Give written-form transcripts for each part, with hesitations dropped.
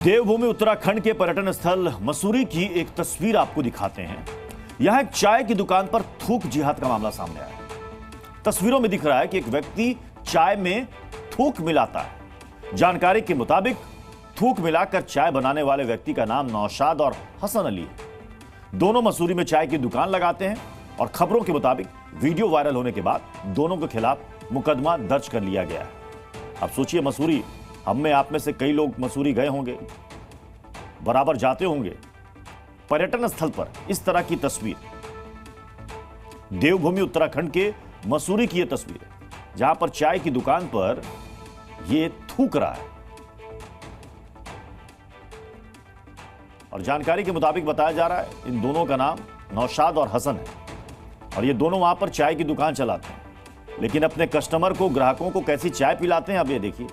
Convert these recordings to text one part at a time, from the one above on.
देवभूमि उत्तराखंड के पर्यटन स्थल मसूरी की एक तस्वीर आपको दिखाते हैं। यहां एक चाय की दुकान पर थूक जिहाद का मामला सामने आया। तस्वीरों में दिख रहा है कि एक व्यक्ति चाय में थूक मिलाता है। जानकारी के मुताबिक थूक मिलाकर चाय बनाने वाले व्यक्ति का नाम नौशाद और हसन अली है। दोनों मसूरी में चाय की दुकान लगाते हैं और खबरों के मुताबिक वीडियो वायरल होने के बाद दोनों के खिलाफ मुकदमा दर्ज कर लिया गया है। अब सोचिए, मसूरी, हम में आप में से कई लोग मसूरी गए होंगे, बराबर जाते होंगे। पर्यटन स्थल पर इस तरह की तस्वीर, देवभूमि उत्तराखंड के मसूरी की यह तस्वीर है, जहां पर चाय की दुकान पर यह थूक रहा है। और जानकारी के मुताबिक बताया जा रहा है इन दोनों का नाम नौशाद और हसन है और ये दोनों वहां पर चाय की दुकान चलाते हैं। लेकिन अपने कस्टमर को, ग्राहकों को कैसी चाय पिलाते हैं, अब ये देखिए।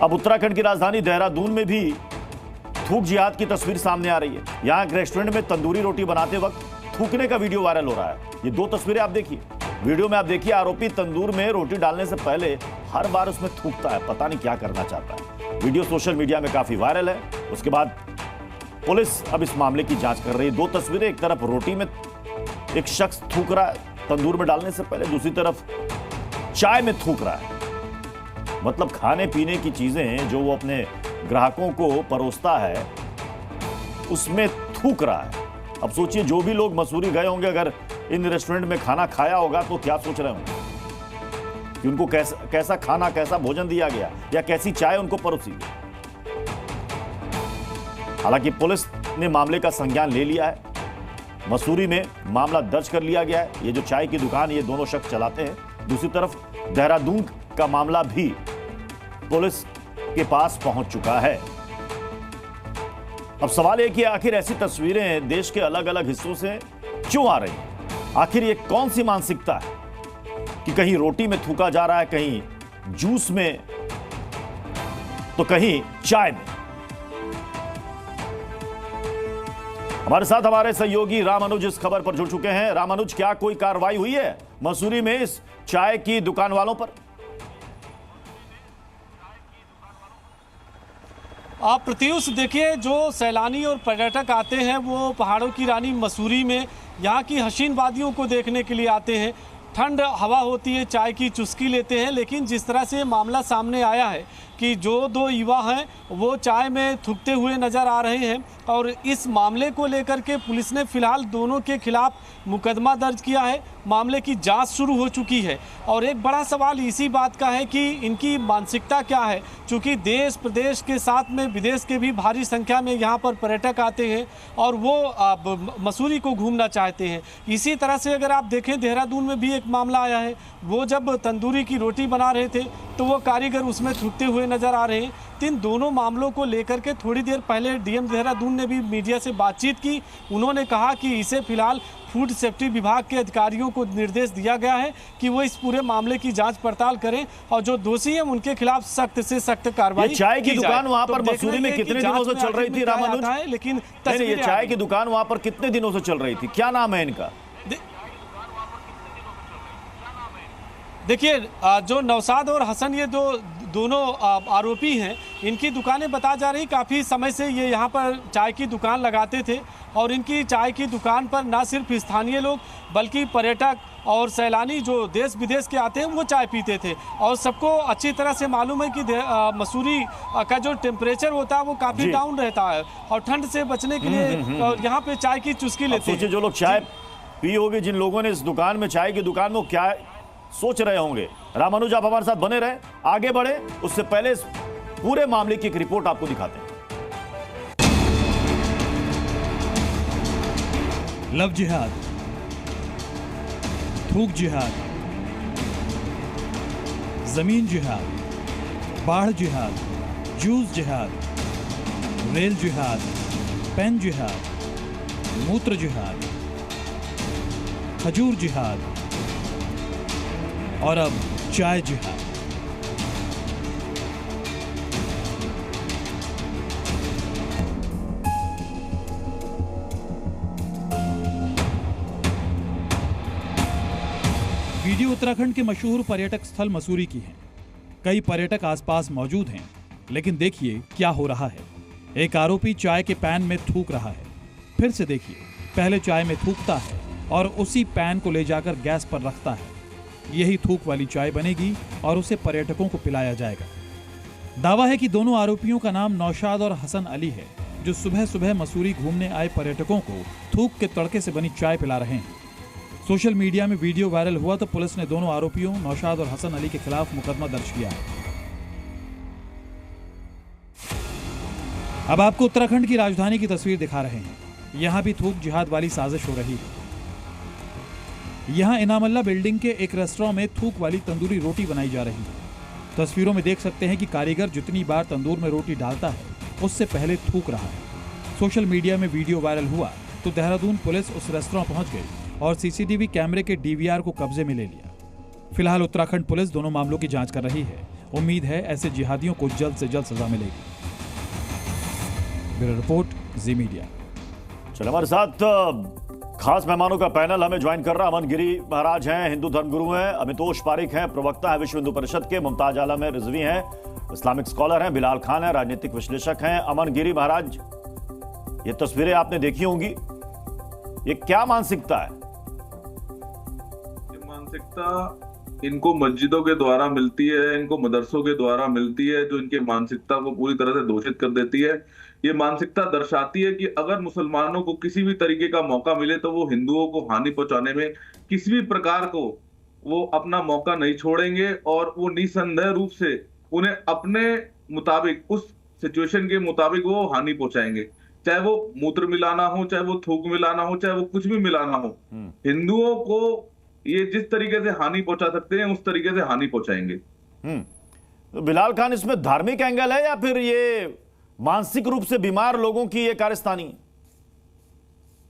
अब उत्तराखंड की राजधानी देहरादून में भी थूक जिहाद की तस्वीर सामने आ रही है। यहां एक रेस्टोरेंट में तंदूरी रोटी बनाते वक्त थूकने का वीडियो वायरल हो रहा है। ये दो तस्वीरें आप देखिए। वीडियो में आप देखिए, आरोपी तंदूर में रोटी डालने से पहले हर बार उसमें थूकता है। पता नहीं क्या करना चाहता है। वीडियो सोशल मीडिया में काफी वायरल है। उसके बाद पुलिस अब इस मामले की जांच कर रही है। दो तस्वीरें, एक तरफ रोटी में एक शख्स थूक रहा है तंदूर में डालने से पहले, दूसरी तरफ चाय में थूक रहा है। मतलब खाने पीने की चीजें जो वो अपने ग्राहकों को परोसता है उसमें थूक रहा है। अब सोचिए, जो भी लोग मसूरी गए होंगे, अगर इन रेस्टोरेंट में खाना खाया होगा तो क्या सोच रहे होंगे कि उनको कैसा खाना, कैसा भोजन दिया गया या कैसी चाय उनको परोसी गई। हालांकि पुलिस ने मामले का संज्ञान ले लिया है। मसूरी में मामला दर्ज कर लिया गया है। ये जो चाय की दुकान ये दोनों शख्स चलाते हैं। दूसरी तरफ देहरादून का मामला भी पुलिस के पास पहुंच चुका है। अब सवाल यह कि आखिर ऐसी तस्वीरें देश के अलग अलग हिस्सों से क्यों आ रही हैं? आखिर ये कौन सी मानसिकता है कि कहीं रोटी में थूका जा रहा है, कहीं जूस में, तो कहीं चाय में। हमारे साथ हमारे सहयोगी रामानुज इस खबर पर जुड़ चुके हैं। रामानुज, क्या कोई कार्रवाई हुई है मसूरी में इस चाय की दुकान वालों पर? आप प्रत्युष देखिए, जो सैलानी और पर्यटक आते हैं वो पहाड़ों की रानी मसूरी में यहाँ की हसीन वादियों को देखने के लिए आते हैं। ठंड हवा होती है, चाय की चुस्की लेते हैं। लेकिन जिस तरह से मामला सामने आया है कि जो दो युवा हैं वो चाय में थूकते हुए नज़र आ रहे हैं और इस मामले को लेकर के पुलिस ने फिलहाल दोनों के खिलाफ मुकदमा दर्ज किया है। मामले की जांच शुरू हो चुकी है और एक बड़ा सवाल इसी बात का है कि इनकी मानसिकता क्या है। चूँकि देश प्रदेश के साथ में विदेश के भी भारी संख्या में यहाँ पर पर्यटक आते हैं और वो मसूरी को घूमना चाहते हैं। इसी तरह से अगर आप देखें, देहरादून में भी एक मामला आया है। वो जब तंदूरी की रोटी बना रहे थे तो वो कारीगर उसमें थूकते हुए नजर आ रहे हैं। इन दोनों मामलों को लेकर के थोड़ी देर पहले डीएम देहरादून ने भी मीडिया से बातचीत की। उन्होंने कहा कि इसे फिलहाल फूड सेफ्टी विभाग के अधिकारियों को निर्देश दिया गया है कि वो इस पूरे मामले की जांच पड़ताल करें और जो दोषी हैं उनके खिलाफ सख्त से सख्त कार्रवाई। चाय की दुकान वहां पर मसूरी में कितने दिनों से चल रही थी रामानुज? लेकिन ये चाय की दुकान वहां पर कितने दिनों से चल रही थी? क्या नाम है इनका? देखिए, जो नौशाद और हसन, ये दोनों आरोपी हैं। इनकी दुकानें बता जा रही काफ़ी समय से ये यहाँ पर चाय की दुकान लगाते थे और इनकी चाय की दुकान पर ना सिर्फ स्थानीय लोग बल्कि पर्यटक और सैलानी जो देश विदेश के आते हैं वो चाय पीते थे। और सबको अच्छी तरह से मालूम है कि मसूरी का जो टेम्परेचर होता है वो काफ़ी डाउन रहता है और ठंड से बचने के लिए यहाँ पे चाय की चुस्की लेते हैं। सोचिए, जो लोग चाय पी होगी, जिन लोगों ने इस दुकान में, चाय की दुकान में, क्या सोच रहे होंगे। रामानुज, आप हमारे साथ बने रहे, आगे बढ़े। उससे पहले इस पूरे मामले की एक रिपोर्ट आपको दिखाते हैं। लव जिहाद, थूक जिहाद, जमीन जिहाद, बाढ़ जिहाद, जूस जिहाद, रेल जिहाद, पेन जिहाद, मूत्र जिहाद, खजूर जिहाद और अब चाय जिहाद। वीडियो उत्तराखंड के मशहूर पर्यटक स्थल मसूरी की है। कई पर्यटक आसपास मौजूद हैं, लेकिन देखिए क्या हो रहा है। एक आरोपी चाय के पैन में थूक रहा है। फिर से देखिए, पहले चाय में थूकता है और उसी पैन को ले जाकर गैस पर रखता है। यही थूक वाली चाय बनेगी और उसे पर्यटकों को पिलाया जाएगा। दावा है कि दोनों आरोपियों का नाम नौशाद और हसन अली है, जो सुबह सुबह मसूरी घूमने आए पर्यटकों को थूक के तड़के से बनी चाय पिला रहे हैं। सोशल मीडिया में वीडियो वायरल हुआ तो पुलिस ने दोनों आरोपियों नौशाद और हसन अली के खिलाफ मुकदमा दर्ज किया है। अब आपको उत्तराखंड की राजधानी की तस्वीर दिखा रहे हैं। यहां भी थूक जिहाद वाली साजिश हो रही है। यहां इनामल्ला बिल्डिंग के एक रेस्टोरेंट में थूक वाली तंदूरी रोटी बनाई जा रही है। तस्वीरों में देख सकते हैं कि कारीगर जितनी बार तंदूर में रोटी डालता है, उससे पहले थूक रहा है। सोशल मीडिया में वीडियो वायरल हुआ तो देहरादून पुलिस उस रेस्टोरेंट पहुंच गई और सीसीटीवी कैमरे के डीवीआर को कब्जे में ले लिया। फिलहाल उत्तराखंड पुलिस दोनों मामलों की जांच कर रही है। उम्मीद है ऐसे जिहादियों को जल्द से जल्द सजा मिलेगी। ब्यूरो रिपोर्ट, जी मीडिया। चलो, हमारे साथ खास मेहमानों का पैनल हमें ज्वाइन कर रहा। अमन गिरी महाराज हैं, हिंदू धर्मगुरु हैं। अमितोष पारिक हैं, प्रवक्ता है विश्व हिंदू परिषद के। मुमताज आलम है, रिजवी हैं, इस्लामिक स्कॉलर हैं। बिलाल खान है, राजनीतिक विश्लेषक हैं। अमन गिरी महाराज, ये तस्वीरें आपने देखी होंगी, ये क्या मानसिकता है? ये मानसिकता इनको मस्जिदों के द्वारा मिलती है, इनको मदरसों के द्वारा मिलती है, जो इनके मानसिकता को पूरी तरह से दूषित कर देती है। ये मानसिकता दर्शाती है कि अगर मुसलमानों को किसी भी तरीके का मौका मिले तो वो हिंदुओं को हानि पहुंचाने में किसी भी प्रकार को वो अपना मौका नहीं छोड़ेंगे और वो निसंदेह रूप से उन्हें अपने मुताबिक, उस सिचुएशन के मुताबिक वो हानि पहुंचाएंगे। चाहे वो मूत्र मिलाना हो, चाहे वो थूक मिलाना हो, चाहे वो कुछ भी मिलाना हो, हिंदुओं को ये जिस तरीके से हानि पहुंचा सकते हैं उस तरीके से हानि पहुंचाएंगे। तो बिलाल खान, इसमें धार्मिक एंगल है या फिर ये मानसिक रूप से बीमार लोगों की ये कारस्तानी है?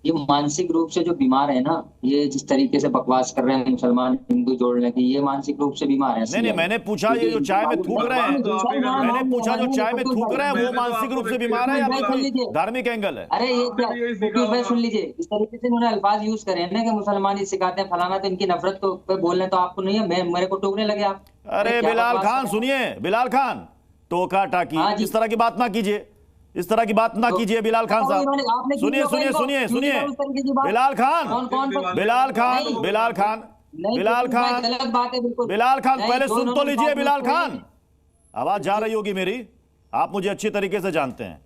ये मानसिक रूप से जो बीमार है ना, ये जिस तरीके से बकवास कर रहे हैं मुसलमान हिंदू जोड़ने की, ये मानसिक रूप से बीमार है। नहीं, मैंने पूछा ये जो चाय में थूक रहे हैं, मैंने पूछा जो चाय में थूक रहे हैं वो मानसिक रूप से बीमार है या फिर कोई धार्मिक एंगल है? अरे ये क्या भाई, सुन लीजिए, इस तरीके से उन्होंने अल्फाज यूज करे हैं ना कि मुसलमान ही सिखाते हैं फलाना, तो इनकी नफरत को बोल रहे तो आपको नहीं है, मेरे को टोकने लगे आप। अरे बिलाल खान सुनिए, बिलाल खान, टोका टाकी इस तरह की बात ना कीजिए, इस तरह की बात ना कीजिए बिलाल खान साहब। सुनिए सुनिए सुनिए सुनिए, बिलाल खान, बिलाल खान, बिलाल खान, बिलाल खान, बिलाल खान, पहले सुन तो लीजिए। बिलाल खान, आवाज जा रही होगी मेरी, आप मुझे अच्छी तरीके से जानते हैं,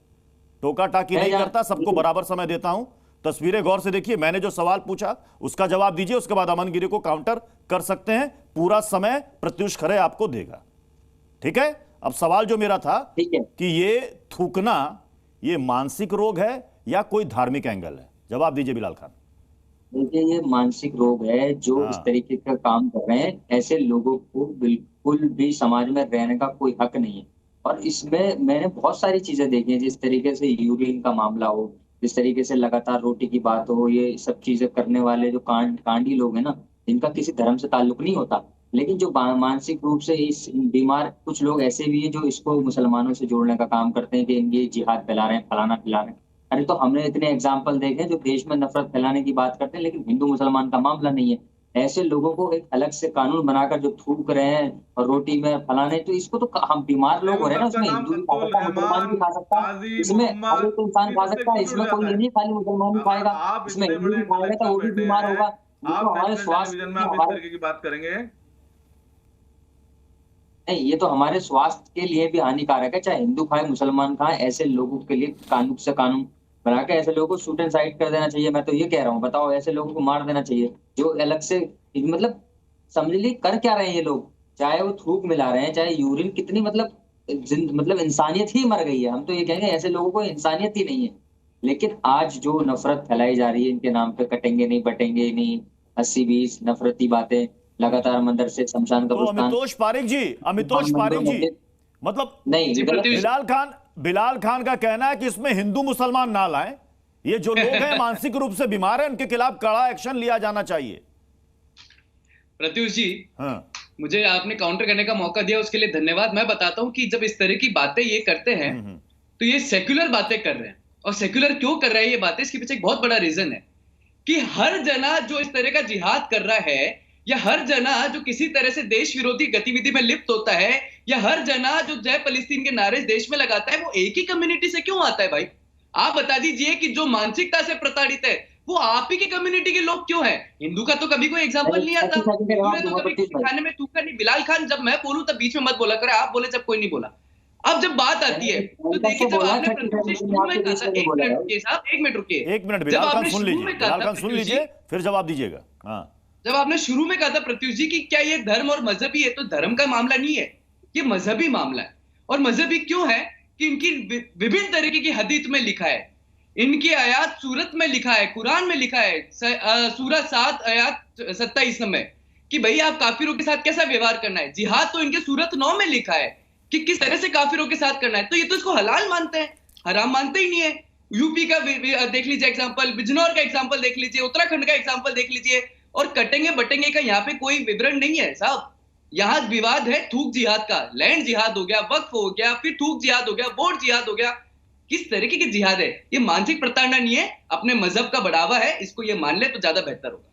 टोका टाकी नहीं करता, सबको बराबर समय देता हूं। तस्वीरें गौर से देखिए, मैंने जो सवाल पूछा उसका जवाब दीजिए, उसके बाद अमन गिरी को काउंटर कर सकते हैं। पूरा समय प्रत्युष खरे आपको देगा, ठीक है? अब सवाल जो मेरा था कि ये थूकना ये मानसिक रोग है या कोई धार्मिक एंगल है, जवाब दीजिए बिलाल खान। देखिए, ये मानसिक रोग है। जो इस तरीके का काम कर रहे हैं, ऐसे लोगों को बिल्कुल भी समाज में रहने का कोई हक नहीं है। और इसमें मैंने बहुत सारी चीजें देखी हैं, जिस तरीके से यूरिन का मामला हो, जिस तरीके से लगातार रोटी की बात हो, ये सब चीजें करने वाले जो कांडी लोग हैं ना, इनका किसी धर्म से ताल्लुक नहीं होता। लेकिन जो मानसिक रूप से इस बीमार कुछ लोग ऐसे भी हैं जो इसको मुसलमानों से जोड़ने का काम करते हैं कि ये जिहाद फैला रहे हैं, फलाना फैला रहे हैं। अरे तो हमने इतने एग्जाम्पल देखे जो देश में नफरत फैलाने की बात करते हैं, लेकिन हिंदू मुसलमान का मामला नहीं है। ऐसे लोगों को एक अलग से कानून बनाकर जो थूक रहे हैं और रोटी में फलाने, तो इसको तो हम बीमार लोग हो रहे हैं ना। उसमें हिंदू भी खा सकता है, मुसलमान भी खा सकता है, इसमें हर एक इंसान खा सकता है, इसमें कोई नहीं खाली मुसलमान ही खाएगा, इसमें हिंदू भी खाएगा तो वो भी बीमार होगा। हमारे स्वास्थ्य की बात करेंगे नहीं, ये तो हमारे स्वास्थ्य के लिए भी हानिकारक है, चाहे हिंदू खाए मुसलमान खाए। ऐसे लोगों के लिए कानून से कानून बना के ऐसे लोगों को शूट एंड साइड कर देना चाहिए। मैं तो ये कह रहा हूँ, बताओ, ऐसे लोगों को मार देना चाहिए जो अलग से, मतलब समझ लीजिए कर क्या रहे हैं ये लोग। चाहे वो थूक मिला रहे हैं, चाहे यूरिन, कितनी मतलब इंसानियत ही मर गई है। हम तो ये कहेंगे ऐसे लोगों को इंसानियत ही नहीं है। लेकिन आज जो नफरत फैलाई जा रही है इनके नाम पे, कटेंगे नहीं, बटेंगे नहीं, 80-20 नफरती बातें लगातार मंदिर से शमशान कब्रिस्तान। अमितोष पारिक जी, अमितोष पारिक जी, मतलब नहीं, बिलाल खान का कहना है कि इसमें हिंदू मुसलमान ना लाएं, ये जो लोग हैं मानसिक रूप से बीमार हैं, उनके खिलाफ कड़ा एक्शन लिया जाना चाहिए। प्रत्युष जी, मुझे आपने काउंटर करने का मौका दिया, उसके लिए धन्यवाद। मैं बताता हूं कि जब इस तरह की बातें ये करते हैं तो ये सेक्युलर बातें कर रहे हैं। और सेक्युलर क्यों कर रहे हैं ये बातें, इसके पीछे एक बहुत बड़ा रीजन है कि हर जना जो इस तरह का जिहाद कर रहा है, या हर जना जो किसी तरह से देश विरोधी गतिविधि में लिप्त होता है, या हर जना जो जय फलस्तीन के नारे देश में लगाता है, वो एक ही कम्युनिटी से क्यों आता है भाई? आप बता दीजिए कि जो मानसिकता से प्रताड़ित है वो आप ही की कम्युनिटी के लोग क्यों हैं? हिंदू का तो कभी कोई एग्जांपल नहीं आता, तो कभी किसी खाने में थूका नहीं। बिलाल खान, जब मैं बोलूं तब बीच में मत बोला करे, आप बोले जब कोई नहीं बोला। अब जब बात आती है तो देखिए, जब आपने शुरू में कहा था, एक मिनट रुकिए साहब, एक मिनट रुकिए, एक मिनट बिलाल खान सुन लीजिए, बिलाल खान सुन लीजिए, फिर जवाब दीजिएगा। हाँ, जब आपने शुरू में कहा था प्रत्युष जी कि क्या ये धर्म और मजहबी है, तो धर्म का मामला नहीं है, ये मजहबी मामला है। और मजहबी क्यों है कि इनकी विभिन्न तरीके की हदीत में लिखा है, इनकी आयात सूरत में लिखा है, कुरान में लिखा है, सूरह 7 आयत 27 में, कि भाई आप काफिरों के साथ कैसा व्यवहार करना है। जिहाद तो इनके सूरत 9 में लिखा है कि किस तरह से काफिरों के साथ करना है। तो ये तो इसको हलाल मानते हैं, हराम मानते ही नहीं है। यूपी का देख लीजिए एग्जांपल, बिजनौर का एग्जांपल देख लीजिए, उत्तराखंड का एग्जांपल देख लीजिए, और कटेंगे बटेंगे का यहाँ पे कोई विवरण नहीं है साहब। यहाँ विवाद है थूक जिहाद का, लैंड जिहाद हो गया, वक्फ हो गया, फिर थूक जिहाद हो गया, वोट जिहाद हो गया। किस तरीके की जिहाद है ये? मानसिक प्रताड़ना नहीं है, अपने मजहब का बढ़ावा है। इसको ये मान ले तो ज्यादा बेहतर होगा।